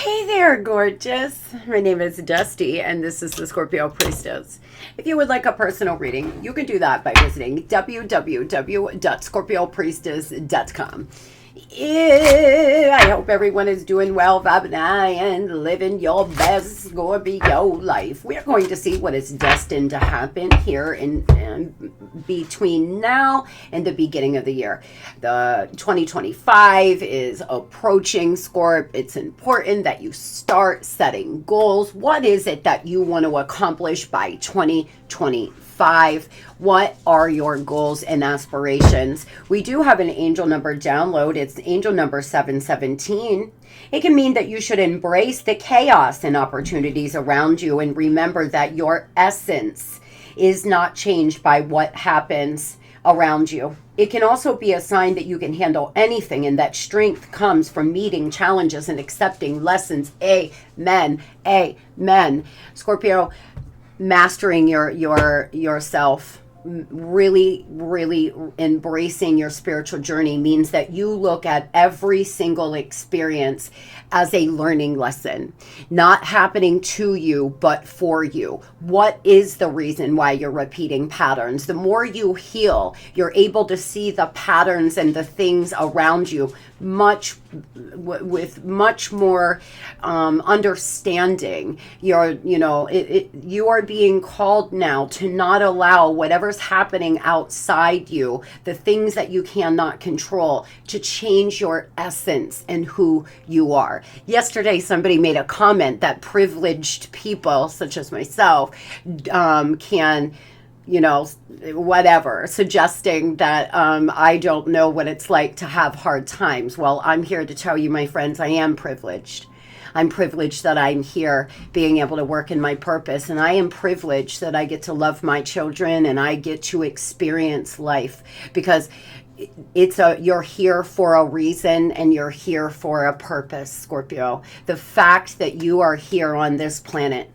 Hey there, gorgeous. My name is Dusty, and this is the Scorpio Priestess. If you would like a personal reading, you can do that by visiting www.scorpiopriestess.com. I hope everyone is doing well, vibing high, and living your best Scorpio life. We're going to see what is destined to happen here in between now and the beginning of the year. The 2025 is approaching, Scorp. It's important that you start setting goals. What is it that you want to accomplish by 2025? What are your goals and aspirations? We do have an angel number download. It's angel number 717. It can mean that you should embrace the chaos and opportunities around you and remember that your essence is not changed by what happens around you. It can also be a sign that you can handle anything and that strength comes from meeting challenges and accepting lessons. Amen. Amen. Scorpio, mastering yourself, really embracing your spiritual journey means that you look at every single experience as a learning lesson, not happening to you, but for you. What is the reason why you're repeating patterns? The more you heal, you're able to see the patterns and the things around you with much more understanding. You are being called now to not allow whatever's happening outside you, the things that you cannot control, to change your essence and who you are. Yesterday, somebody made a comment that privileged people, such as myself, can, whatever, suggesting that I don't know what it's like to have hard times. Well, I'm here to tell you, my friends, I am privileged. I'm privileged that I'm here being able to work in my purpose. And I am privileged that I get to love my children and I get to experience life, because you're here for a reason and you're here for a purpose, Scorpio. The fact that you are here on this planet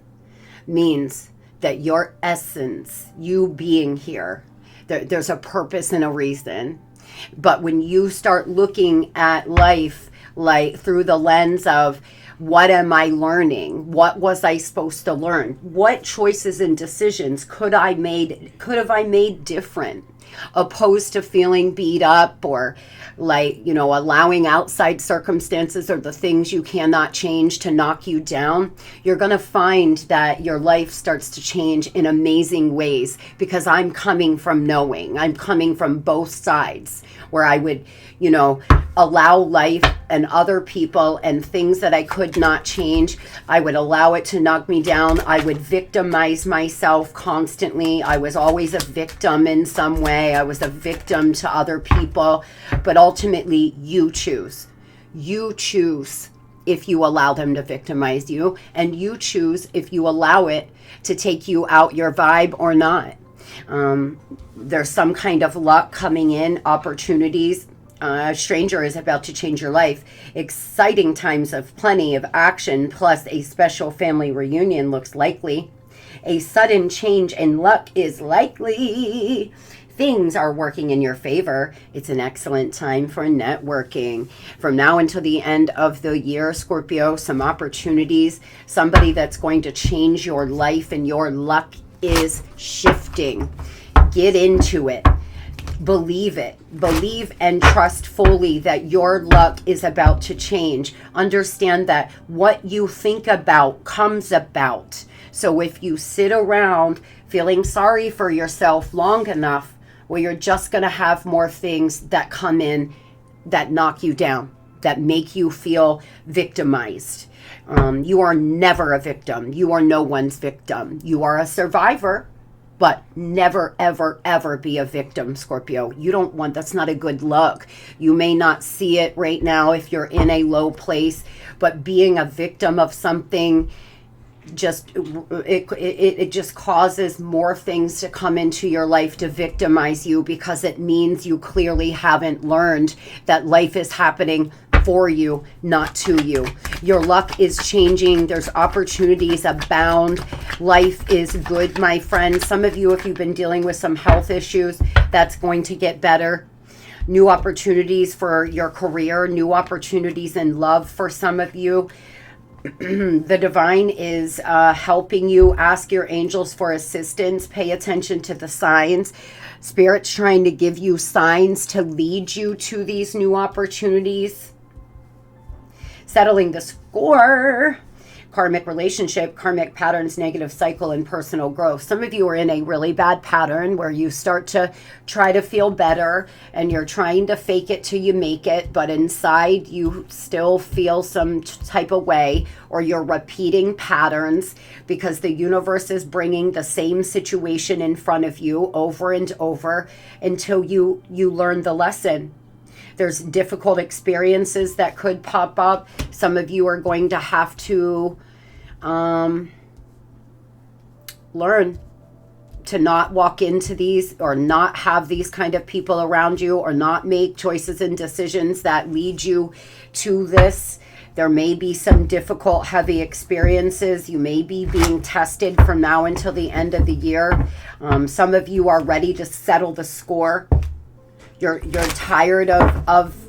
means that your essence, you being here, there's a purpose and a reason. But when you start looking at life like through the lens of, what am I learning? What was I supposed to learn? What choices and decisions could have I made different? Opposed to feeling beat up or allowing outside circumstances or the things you cannot change to knock you down, you're going to find that your life starts to change in amazing ways, because I'm coming from knowing. I'm coming from both sides, where I would, allow life and other people and things that I could not change. I would allow it to knock me down. I would victimize myself constantly. I was always a victim in some way. I was a victim to other people. But ultimately, you choose. You choose if you allow them to victimize you, and you choose if you allow it to take you out your vibe or not. There's some kind of luck coming in, opportunities. A stranger is about to change your life. Exciting times of plenty of action, plus a special family reunion looks likely. A sudden change in luck is likely. Things are working in your favor. It's an excellent time for networking. From now until the end of the year, Scorpio, some opportunities, somebody that's going to change your life, and your luck is shifting. Get into it. Believe it. Believe and trust fully that your luck is about to change. Understand that what you think about comes about. So if you sit around feeling sorry for yourself long enough, well, you're just going to have more things that come in that knock you down, that make you feel victimized. You are never a victim. You are no one's victim. You are a survivor. But never, ever, ever be a victim, Scorpio. You don't want, that's not a good look. You may not see it right now if you're in a low place, but being a victim of something, it just causes more things to come into your life to victimize you, because it means you clearly haven't learned that life is happening for you, not to you. Your luck is changing. There's opportunities abound. Life is good, my friend. Some of you, if you've been dealing with some health issues, that's going to get better. New opportunities for your career, new opportunities in love for some of you. The divine is helping you. Ask your angels for assistance. Pay attention to the signs. Spirit's trying to give you signs to lead you to these new opportunities. Settling the score. Karmic relationship, karmic patterns, negative cycle, and personal growth. Some of you are in a really bad pattern where you start to try to feel better and you're trying to fake it till you make it, but inside you still feel some type of way, or you're repeating patterns because the universe is bringing the same situation in front of you over and over until you learn the lesson. There's difficult experiences that could pop up. Some of you are going to have to learn to not walk into these, or not have these kind of people around you, or not make choices and decisions that lead you to this. There may be some difficult, heavy experiences. You may be being tested from now until the end of the year. Some of you are ready to settle the score. You're tired of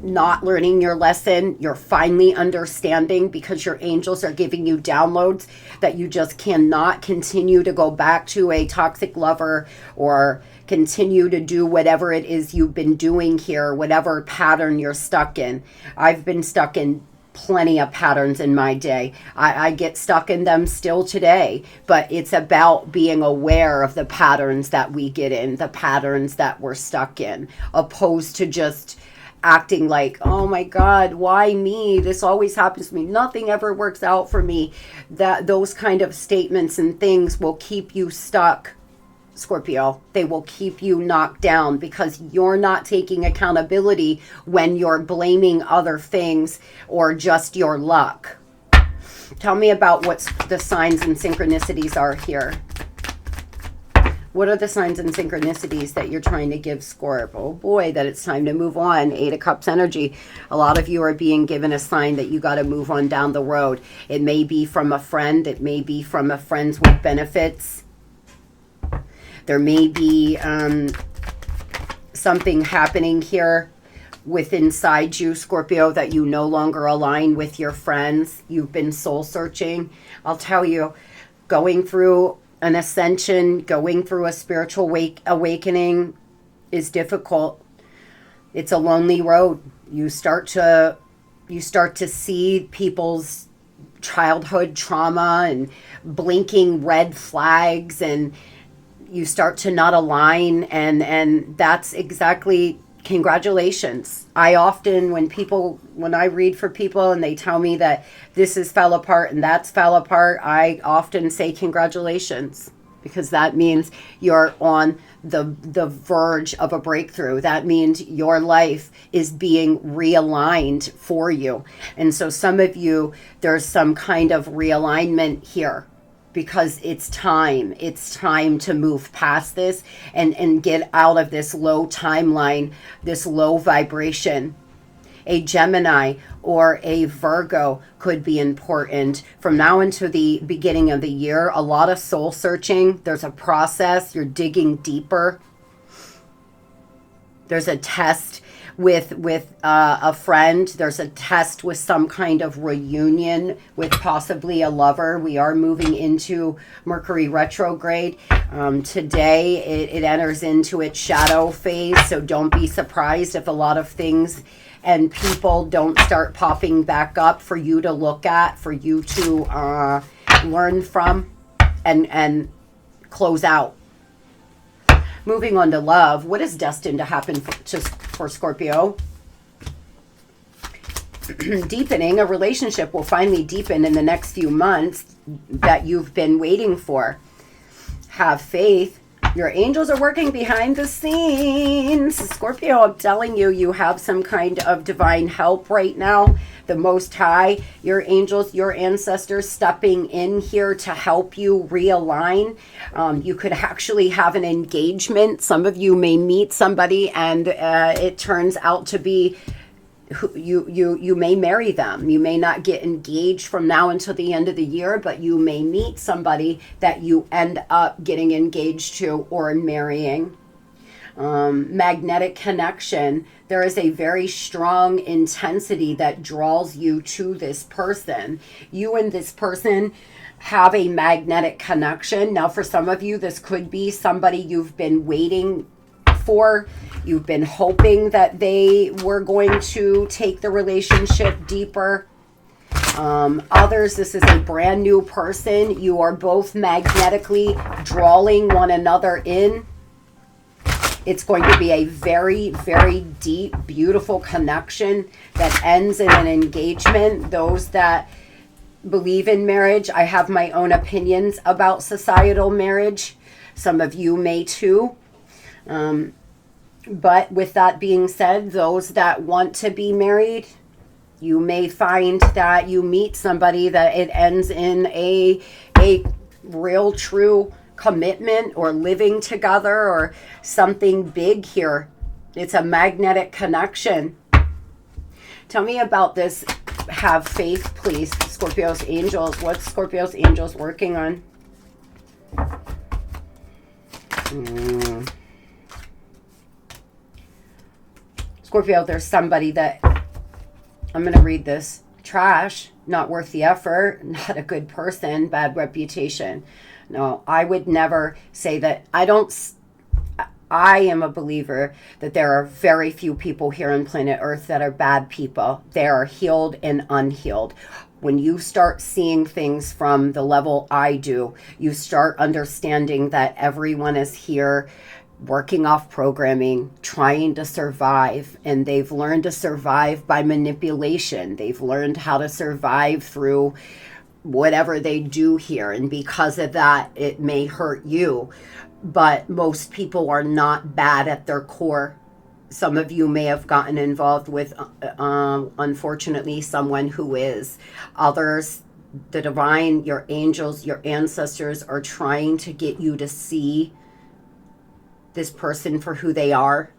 not learning your lesson. You're finally understanding because your angels are giving you downloads that you just cannot continue to go back to a toxic lover or continue to do whatever it is you've been doing here, whatever pattern you're stuck in. I've been stuck in plenty of patterns in my day. I get stuck in them still today, but it's about being aware of the patterns that we get in, the patterns that we're stuck in, opposed to just acting like, oh my God, why me? This always happens to me. Nothing ever works out for me. Those kind of statements and things will keep you stuck, Scorpio. They will keep you knocked down because you're not taking accountability when you're blaming other things or just your luck. Tell me about what the signs and synchronicities are here. What are the signs and synchronicities that you're trying to give Scorp? Oh boy, that it's time to move on. 8 of Cups energy. A lot of you are being given a sign that you got to move on down the road. It may be from a friend. It may be from a friends with benefits. There may be something happening here with inside you, Scorpio, that you no longer align with your friends. You've been soul searching. I'll tell you, going through an ascension, going through a spiritual awakening is difficult. It's a lonely road. You start to see people's childhood trauma and blinking red flags, and you start to not align, and that's exactly, congratulations. I often, when I read for people and they tell me that this is fell apart and that's fell apart, I often say congratulations, because that means you're on the verge of a breakthrough. That means your life is being realigned for you. And so some of you, there's some kind of realignment here, because it's time to move past this and get out of this low timeline, this low vibration. A Gemini or a Virgo could be important from now into the beginning of the year. A lot of soul searching. There's a process. You're digging deeper. There's a test with a friend. There's a test with some kind of reunion with possibly a lover. We are moving into Mercury retrograde. Today it enters into its shadow phase, so don't be surprised if a lot of things and people don't start popping back up for you to look at, for you to learn from and close out. Moving on to love, what is destined to happen for Scorpio? Deepening. A relationship will finally deepen in the next few months that you've been waiting for. Have faith. Your angels are working behind the scenes. Scorpio, I'm telling you, you have some kind of divine help right now. The Most High, your angels, your ancestors stepping in here to help you realign. You could actually have an engagement. Some of you may meet somebody and it turns out to be you may marry them. You may not get engaged from now until the end of the year, but you may meet somebody that you end up getting engaged to or marrying. Magnetic connection. There is a very strong intensity that draws you to this person. You and this person have a magnetic connection. Now, for some of you, this could be somebody you've been waiting for. You've been hoping that they were going to take the relationship deeper. Others, this is a brand new person. You are both magnetically drawing one another in. It's going to be a very, very deep, beautiful connection that ends in an engagement. Those that believe in marriage, I have my own opinions about societal marriage. Some of you may too. But with that being said, those that want to be married, you may find that you meet somebody that it ends in a real, true commitment or living together or something big here. It's a magnetic connection. Tell me about this. Have faith, please. Scorpio's angels. What's Scorpio's angels working on? Scorpio, there's somebody that, I'm going to read this. Trash, not worth the effort, not a good person, bad reputation. No, I would never say that. I am a believer that there are very few people here on planet Earth that are bad people. They are healed and unhealed. When you start seeing things from the level I do, you start understanding that everyone is here working off programming, trying to survive, and they've learned to survive by manipulation. They've learned how to survive through whatever they do here, and because of that, it may hurt you. But most people are not bad at their core. Some of you may have gotten involved with, unfortunately, someone who is. Others, the divine, your angels, your ancestors are trying to get you to see this person for who they are.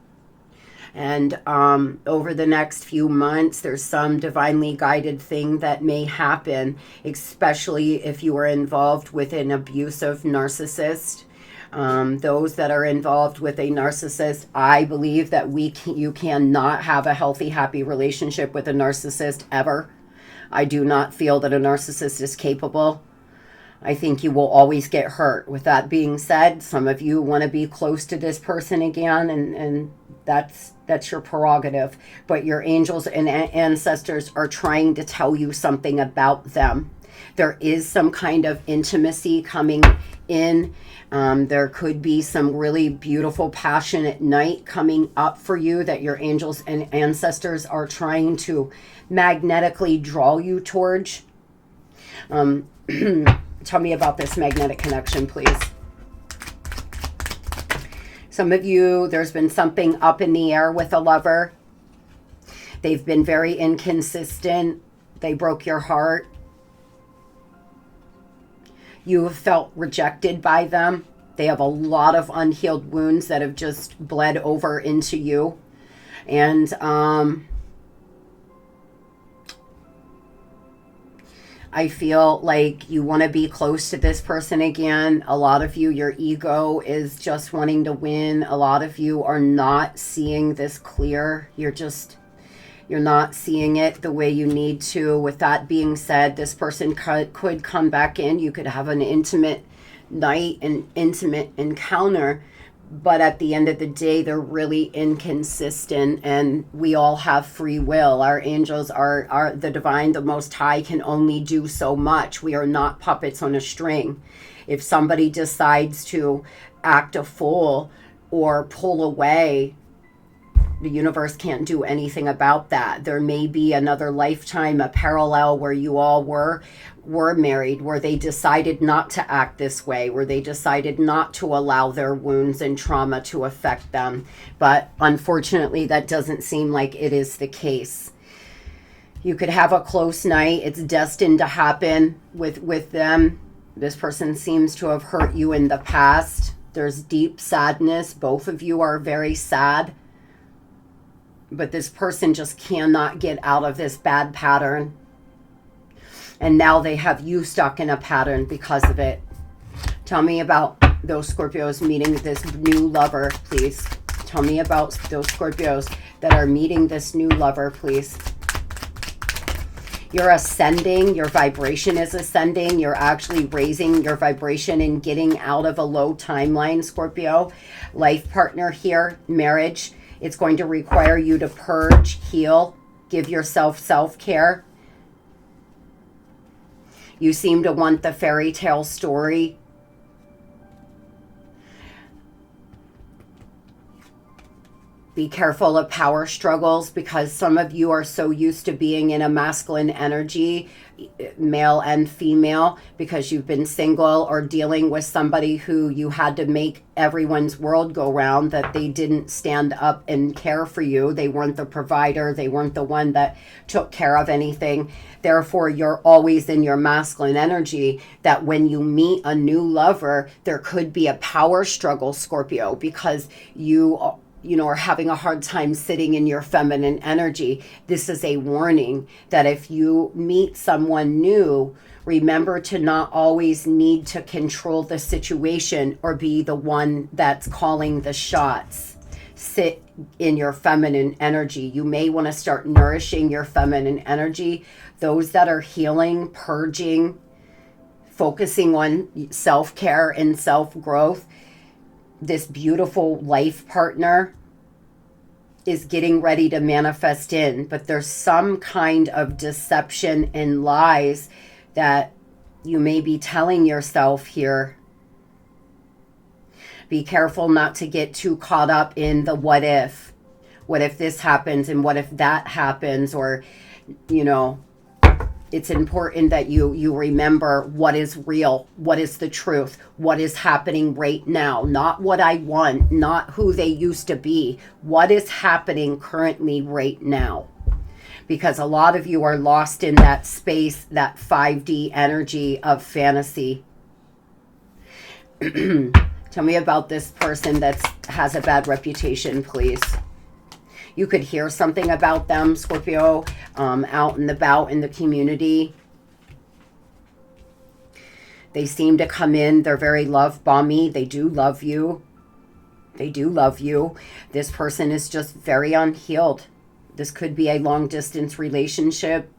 And over the next few months, there's some divinely guided thing that may happen, especially if you are involved with an abusive narcissist. Those that are involved with a narcissist, I believe that you cannot have a healthy, happy relationship with a narcissist ever. I do not feel that a narcissist is capable. I think you will always get hurt. With that being said, some of you want to be close to this person again, and that's your prerogative. But your angels and ancestors are trying to tell you something about them. There is some kind of intimacy coming in. There could be some really beautiful, passionate night coming up for you that your angels and ancestors are trying to magnetically draw you towards. Tell me about this magnetic connection, please. Some of you, there's been something up in the air with a lover. They've been very inconsistent. They broke your heart. You have felt rejected by them. They have a lot of unhealed wounds that have just bled over into you. And I feel like you want to be close to this person again. A lot of you, your ego is just wanting to win. A lot of you are not seeing this clear. You're not seeing it the way you need to. With that being said, this person could come back in. You could have an intimate night, an intimate encounter. But at the end of the day, they're really inconsistent, and we all have free will. Our angels are the divine, the most high can only do so much. We are not puppets on a string. If somebody decides to act a fool or pull away, the universe can't do anything about that. There may be another lifetime, a parallel where you all were married, where they decided not to act this way, where they decided not to allow their wounds and trauma to affect them. But unfortunately, that doesn't seem like it is the case. You could have a close night. It's destined to happen with them. This person seems to have hurt you in the past. There's deep sadness. Both of you are very sad. But this person just cannot get out of this bad pattern. And now they have you stuck in a pattern because of it. Tell me about those Scorpios meeting this new lover, please. Tell me about those Scorpios that are meeting this new lover, please. You're ascending. Your vibration is ascending. You're actually raising your vibration and getting out of a low timeline, Scorpio. Life partner here, marriage. It's going to require you to purge, heal, give yourself self-care. You seem to want the fairy tale story. Be careful of power struggles, because some of you are so used to being in a masculine energy, male and female, because you've been single or dealing with somebody who you had to make everyone's world go round, that they didn't stand up and care for you. They weren't the provider. They weren't the one that took care of anything. Therefore, you're always in your masculine energy, that when you meet a new lover, there could be a power struggle, Scorpio, because you know, are having a hard time sitting in your feminine energy. This is a warning that if you meet someone new, remember to not always need to control the situation or be the one that's calling the shots. Sit in your feminine energy. You may want to start nourishing your feminine energy. Those that are healing, purging, focusing on self-care and self-growth, this beautiful life partner is getting ready to manifest in, but there's some kind of deception and lies that you may be telling yourself here. Be careful not to get too caught up in the what if. What if this happens and what if that happens? Or, you know, it's important that you remember what is real, what is the truth, what is happening right now, not what I want, not who they used to be, what is happening currently right now. Because a lot of you are lost in that space, that 5D energy of fantasy. Tell me about this person that has a bad reputation, please. You could hear something about them, Scorpio, out and about in the community. They seem to come in. They're very love bomby. They do love you. They do love you. This person is just very unhealed. This could be a long distance relationship.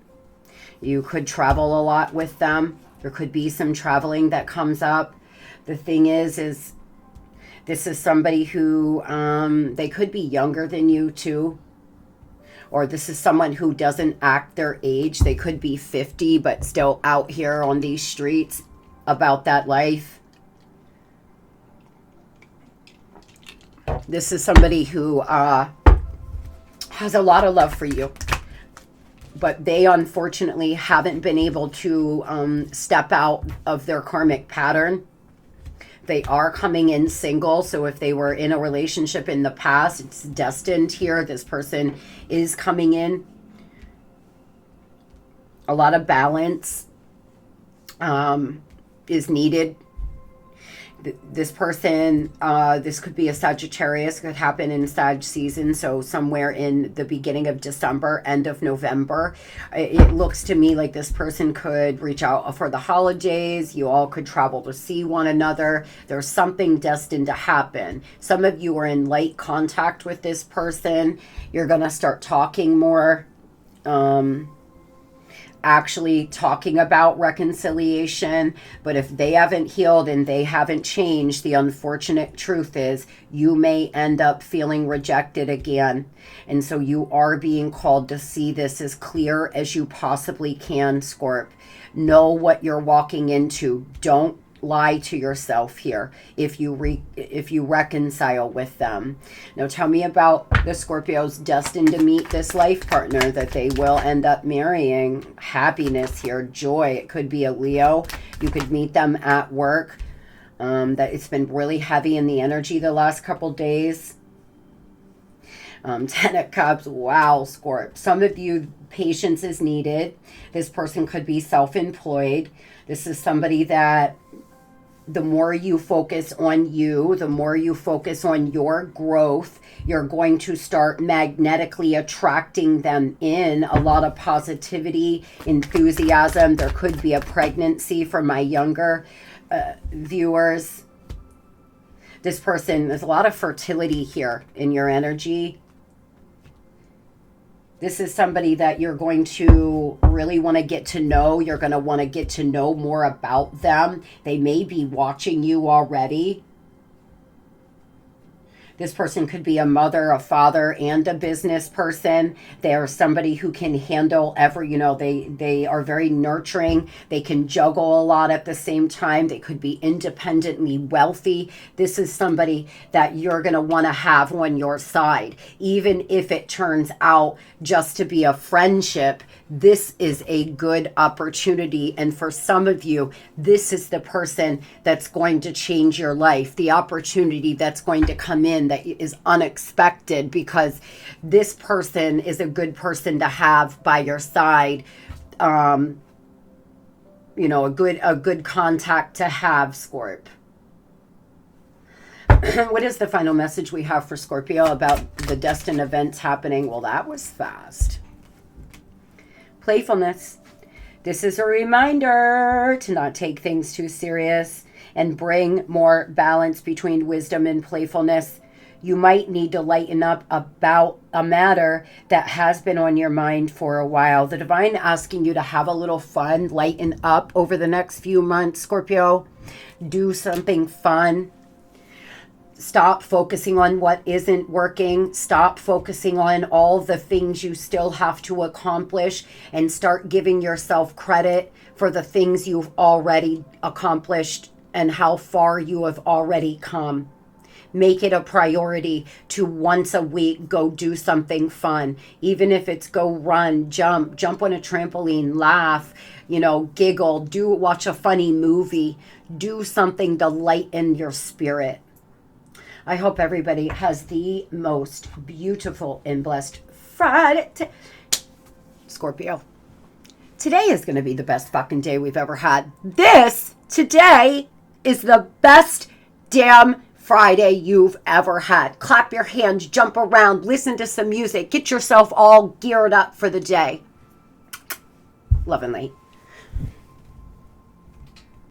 You could travel a lot with them. There could be some traveling that comes up. The thing is this is somebody who, they could be younger than you too. Or this is someone who doesn't act their age. They could be 50, but still out here on these streets about that life. This is somebody who has a lot of love for you. But they unfortunately haven't been able to step out of their karmic pattern. They are coming in single, so if they were in a relationship in the past, it's destined here. This person is coming in. A lot of balance is needed. This person, this could be a Sagittarius, could happen in Sag season, so somewhere in the beginning of December, end of November. It looks to me like this person could reach out for the holidays. You all could travel to see one another. There's something destined to happen. Some of you are in light contact with this person. You're going to start talking more. Actually talking about reconciliation. But if they haven't healed and they haven't changed, the unfortunate truth is you may end up feeling rejected again. And so you are being called to see this as clear as you possibly can, Scorp. Know what you're walking into. Don't lie to yourself here if you reconcile with them. Now tell me about the Scorpios destined to meet this life partner that they will end up marrying. Happiness here, joy. It could be a Leo. You could meet them at work. That it's been really heavy in the energy the last couple days. 10 of Cups. Wow, Scorp. Some of you, patience is needed. This person could be self-employed. This is somebody that the more you focus on you, the more you focus on your growth, you're going to start magnetically attracting them in. A lot of positivity, enthusiasm. There could be a pregnancy for my younger viewers. This person, there's a lot of fertility here in your energy. This is somebody that you're going to really want to get to know. You're going to want to get to know more about them. They may be watching you already. This person could be a mother, a father, and a business person. They're somebody who can handle they are very nurturing. They can juggle a lot at the same time. They could be independently wealthy. This is somebody that you're going to want to have on your side. Even if it turns out just to be a friendship, this is a good opportunity. And for some of you, this is the person that's going to change your life. The opportunity that's going to come in that is unexpected, because this person is a good person to have by your side. A good contact to have, Scorp. What is the final message we have for Scorpio about the destined events happening? Well, that was fast. Playfulness. This is a reminder to not take things too serious and bring more balance between wisdom and playfulness. You might need to lighten up about a matter that has been on your mind for a while. The divine asking you to have a little fun, lighten up over the next few months, Scorpio. Do something fun. Stop focusing on what isn't working. Stop focusing on all the things you still have to accomplish, and start giving yourself credit for the things you've already accomplished and how far you have already come. Make it a priority to once a week go do something fun. Even if it's go run, jump on a trampoline, laugh, giggle, watch a funny movie. Do something to lighten your spirit. I hope everybody has the most beautiful and blessed Friday. Scorpio, today is going to be the best fucking day we've ever had. Today is the best damn Friday you've ever had. Clap your hands, jump around, listen to some music, get yourself all geared up for the day. Love and light.